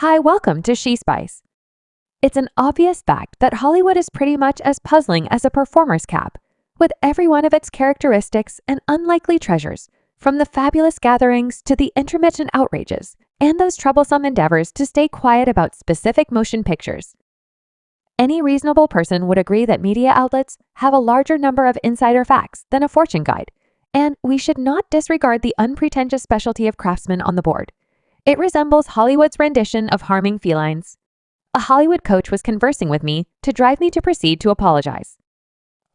Hi, welcome to She Spice. It's an obvious fact that Hollywood is pretty much as puzzling as a performer's cap, with every one of its characteristics and unlikely treasures, from the fabulous gatherings to the intermittent outrages, and those troublesome endeavors to stay quiet about specific motion pictures. Any reasonable person would agree that media outlets have a larger number of insider facts than a fortune guide, and we should not disregard the unpretentious specialty of craftsmen on the board. It resembles Hollywood's rendition of harming felines. A Hollywood coach was conversing with me to drive me to proceed to apologize.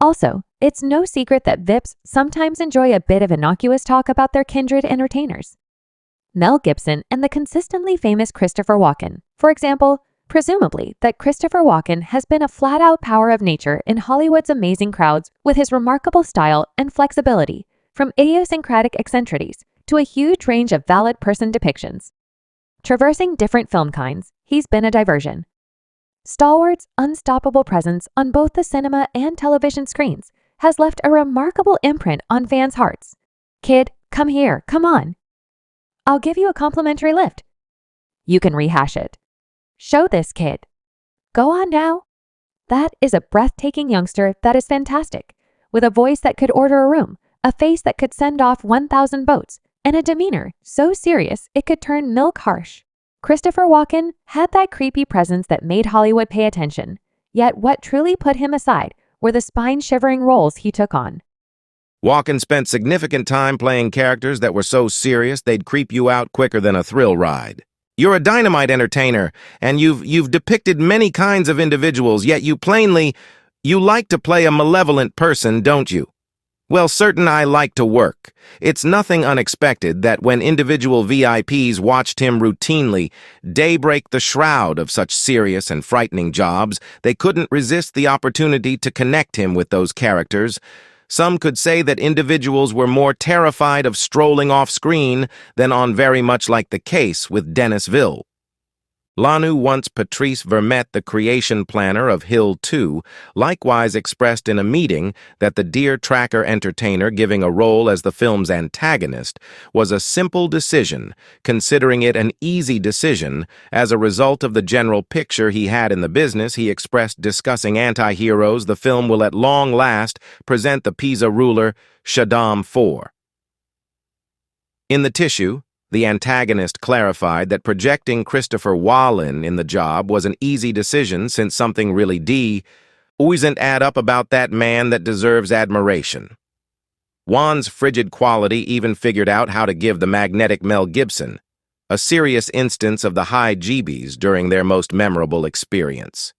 Also, it's no secret that VIPs sometimes enjoy a bit of innocuous talk about their kindred entertainers. Mel Gibson and the consistently famous Christopher Walken, for example, presumably that Christopher Walken has been a flat-out power of nature in Hollywood's amazing crowds with his remarkable style and flexibility, from idiosyncratic eccentricities to a huge range of valid person depictions. Traversing different film kinds, he's been a diversion. Stalwart's unstoppable presence on both the cinema and television screens has left a remarkable imprint on fans' hearts. Kid, come here, come on. I'll give you a complimentary lift. You can rehash it. Show this kid. Go on now. That is a breathtaking youngster that is fantastic, with a voice that could order a room, a face that could send off 1,000 boats, and a demeanor so serious it could turn milk harsh. Christopher Walken had that creepy presence that made Hollywood pay attention, yet what truly put him aside were the spine-shivering roles he took on. Walken spent significant time playing characters that were so serious they'd creep you out quicker than a thrill ride. You're a dynamite entertainer, and you've depicted many kinds of individuals, yet you like to play a malevolent person, don't you? Well, certain I like to work. It's nothing unexpected that when individual VIPs watched him routinely daybreak the shroud of such serious and frightening jobs, they couldn't resist the opportunity to connect him with those characters. Some could say that individuals were more terrified of strolling off screen than on, very much like the case with Dennis Ville. Lanu once Patrice Vermette, the creation planner of Hill 2, likewise expressed in a meeting that the Deer Tracker entertainer giving a role as the film's antagonist was a simple decision, considering it an easy decision as a result of the general picture he had in the business. He expressed, discussing anti-heroes, the film will at long last present the Pisa ruler Shaddam IV. In the tissue, the antagonist clarified that projecting Christopher Walken in the job was an easy decision since something really doesn't add up about that man that deserves admiration. Juan's frigid quality even figured out how to give the magnetic Mel Gibson a serious instance of the high jeebies during their most memorable experience.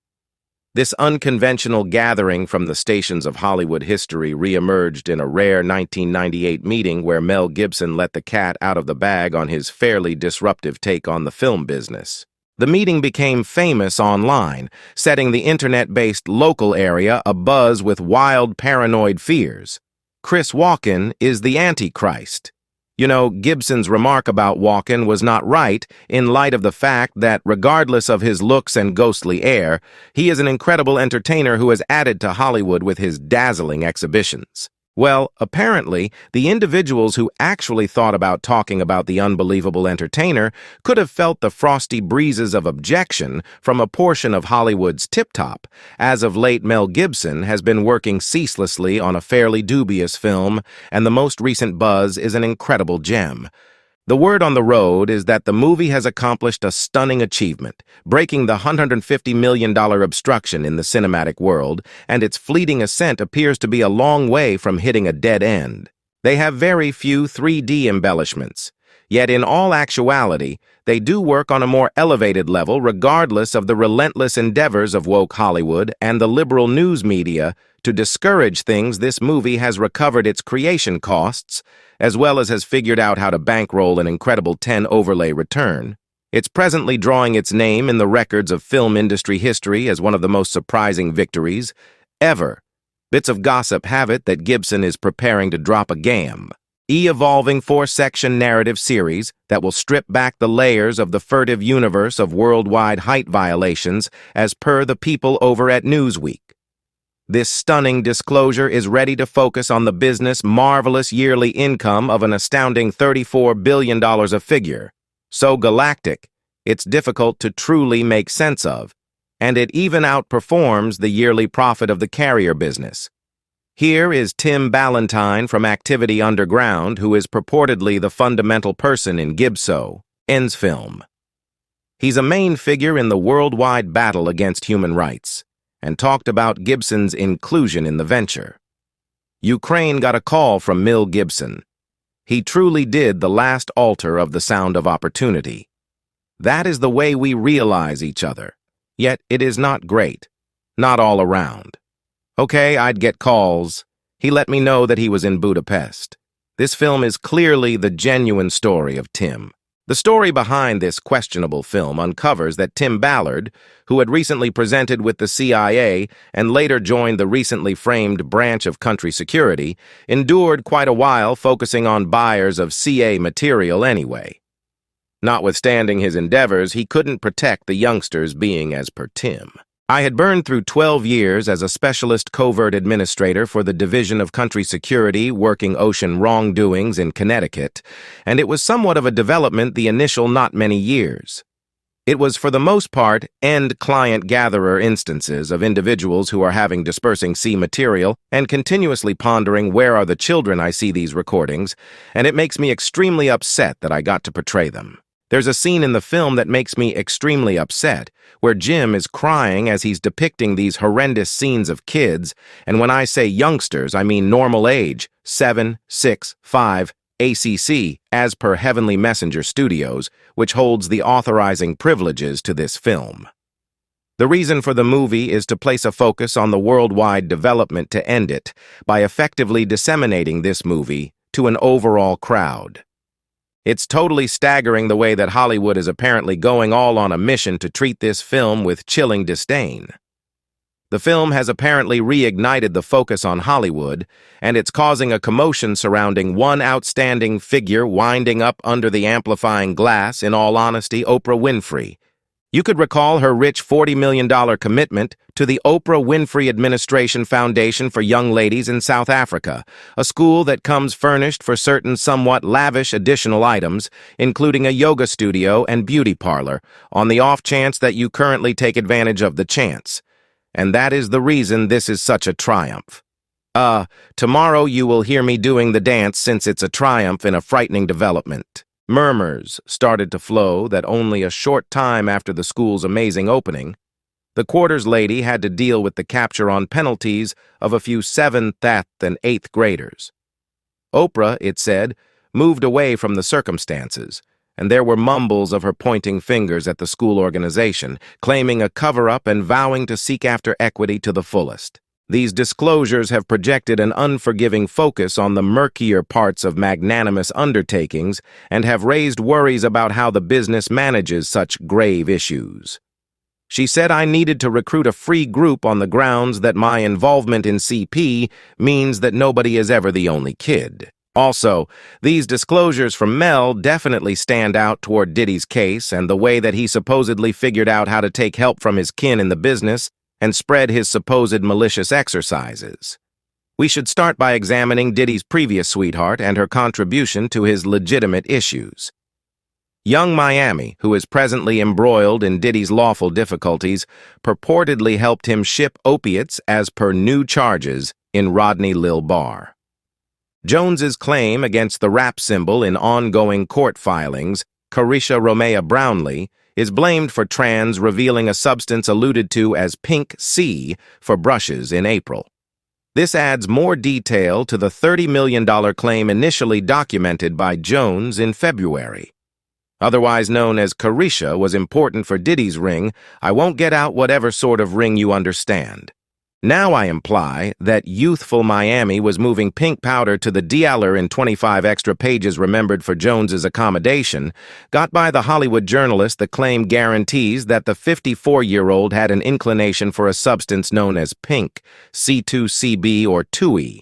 This unconventional gathering from the stations of Hollywood history reemerged in a rare 1998 meeting where Mel Gibson let the cat out of the bag on his fairly disruptive take on the film business. The meeting became famous online, setting the internet-based local area abuzz with wild, paranoid fears. Chris Walken is the Antichrist. You know, Gibson's remark about Walken was not right in light of the fact that, regardless of his looks and ghostly air, he is an incredible entertainer who has added to Hollywood with his dazzling exhibitions. Well, apparently, the individuals who actually thought about talking about the unbelievable entertainer could have felt the frosty breezes of objection from a portion of Hollywood's tip-top. As of late, Mel Gibson has been working ceaselessly on a fairly dubious film, and the most recent buzz is an incredible gem. The word on the road is that the movie has accomplished a stunning achievement, breaking the $150 million obstruction in the cinematic world, and its fleeting ascent appears to be a long way from hitting a dead end. They have very few 3D embellishments, yet in all actuality, they do work on a more elevated level regardless of the relentless endeavors of woke Hollywood and the liberal news media to discourage things. This movie has recovered its creation costs, as well as has figured out how to bankroll an incredible 10 overlay return. It's presently drawing its name in the records of film industry history as one of the most surprising victories ever. Bits of gossip have it that Gibson is preparing to drop a evolving 4-section narrative series that will strip back the layers of the furtive universe of worldwide height violations as per the people over at Newsweek. This stunning disclosure is ready to focus on the business' marvelous yearly income of an astounding $34 billion a figure. So galactic, it's difficult to truly make sense of, and it even outperforms the yearly profit of the carrier business. Here is Tim Ballantyne from Activity Underground, who is purportedly the fundamental person in Gibson's film. He's a main figure in the worldwide battle against human rights, and talked about Gibson's inclusion in the venture. Ukraine got a call from Mel Gibson. He truly did the last altar of the Sound of Opportunity. That is the way we realize each other. Yet it is not great. Not all around. Okay, I'd get calls. He let me know that he was in Budapest. This film is clearly the genuine story of Tim. The story behind this questionable film uncovers that Tim Ballard, who had recently presented with the CIA and later joined the recently framed branch of country security, endured quite a while focusing on buyers of CA material anyway. Notwithstanding his endeavors, he couldn't protect the youngsters, being as per Tim. I had burned through 12 years as a specialist covert administrator for the Division of Country Security working ocean wrongdoings in Connecticut, and it was somewhat of a development the initial not many years. It was for the most part end client gatherer instances of individuals who are having dispersing C material and continuously pondering where are the children I see these recordings, and it makes me extremely upset that I got to portray them. There's a scene in the film that makes me extremely upset, where Jim is crying as he's depicting these horrendous scenes of kids, and when I say youngsters, I mean normal age, 7, 6, 5, ACC, as per Heavenly Messenger Studios, which holds the authorizing privileges to this film. The reason for the movie is to place a focus on the worldwide development to end it, by effectively disseminating this movie to an overall crowd. It's totally staggering the way that Hollywood is apparently going all on a mission to treat this film with chilling disdain. The film has apparently reignited the focus on Hollywood, and it's causing a commotion surrounding one outstanding figure winding up under the amplifying glass, in all honesty, Oprah Winfrey. You could recall her rich $40 million commitment to the Oprah Winfrey Administration Foundation for Young Ladies in South Africa, a school that comes furnished for certain somewhat lavish additional items, including a yoga studio and beauty parlor, on the off chance that you currently take advantage of the chance. And that is the reason this is such a triumph. Tomorrow you will hear me doing the dance since it's a triumph in a frightening development. Murmurs started to flow that only a short time after the school's amazing opening, the quarters lady had to deal with the capture on penalties of a few 7th, and 8th graders. Oprah, it said, moved away from the circumstances, and there were mumbles of her pointing fingers at the school organization, claiming a cover-up and vowing to seek after equity to the fullest. These disclosures have projected an unforgiving focus on the murkier parts of magnanimous undertakings and have raised worries about how the business manages such grave issues. She said I needed to recruit a free group on the grounds that my involvement in CP means that nobody is ever the only kid. Also, these disclosures from Mel definitely stand out toward Diddy's case and the way that he supposedly figured out how to take help from his kin in the business and spread his supposed malicious exercises. We should start by examining Diddy's previous sweetheart and her contribution to his legitimate issues. Young Miami, who is presently embroiled in Diddy's lawful difficulties, purportedly helped him ship opiates as per new charges in Rodney Lil Bar. Jones's claim against the rap symbol in ongoing court filings, Carisha Romea Brownlee, is blamed for trans revealing a substance alluded to as Pink C for brushes in April. This adds more detail to the $30 million claim initially documented by Jones in February. Otherwise known as Carisha was important for Diddy's ring. I won't get out whatever sort of ring you understand. Now I imply that youthful Miami was moving pink powder to the dealer in 25 extra pages remembered for Jones's accommodation, got by the Hollywood journalist the claim guarantees that the 54-year-old had an inclination for a substance known as pink, C2CB or 2E.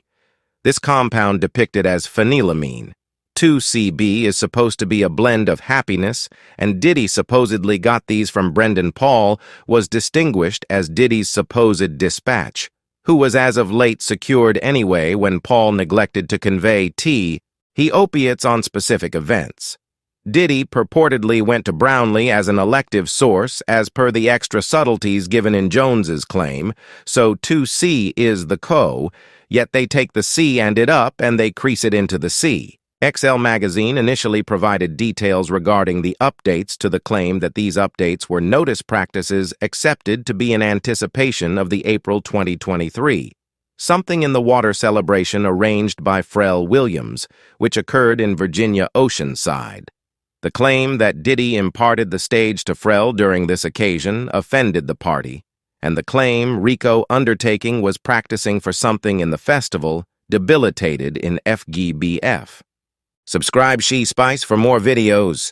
This compound depicted as phenylamine. 2CB is supposed to be a blend of happiness, and Diddy supposedly got these from Brendan Paul, was distinguished as Diddy's supposed dispatch, who was as of late secured anyway when Paul neglected to convey he opiates on specific events. Diddy purportedly went to Brownlee as an elective source as per the extra subtleties given in Jones's claim, so 2C is the co, yet they take the C and it up and they crease it into the C. XL Magazine initially provided details regarding the updates to the claim that these updates were notice practices accepted to be in anticipation of the April 2023 Something in the Water celebration arranged by Pharrell Williams, which occurred in Virginia Oceanside. The claim that Diddy imparted the stage to Pharrell during this occasion offended the party, and the claim Rico undertaking was practicing for something in the festival debilitated in FGBF. Subscribe She Spice for more videos.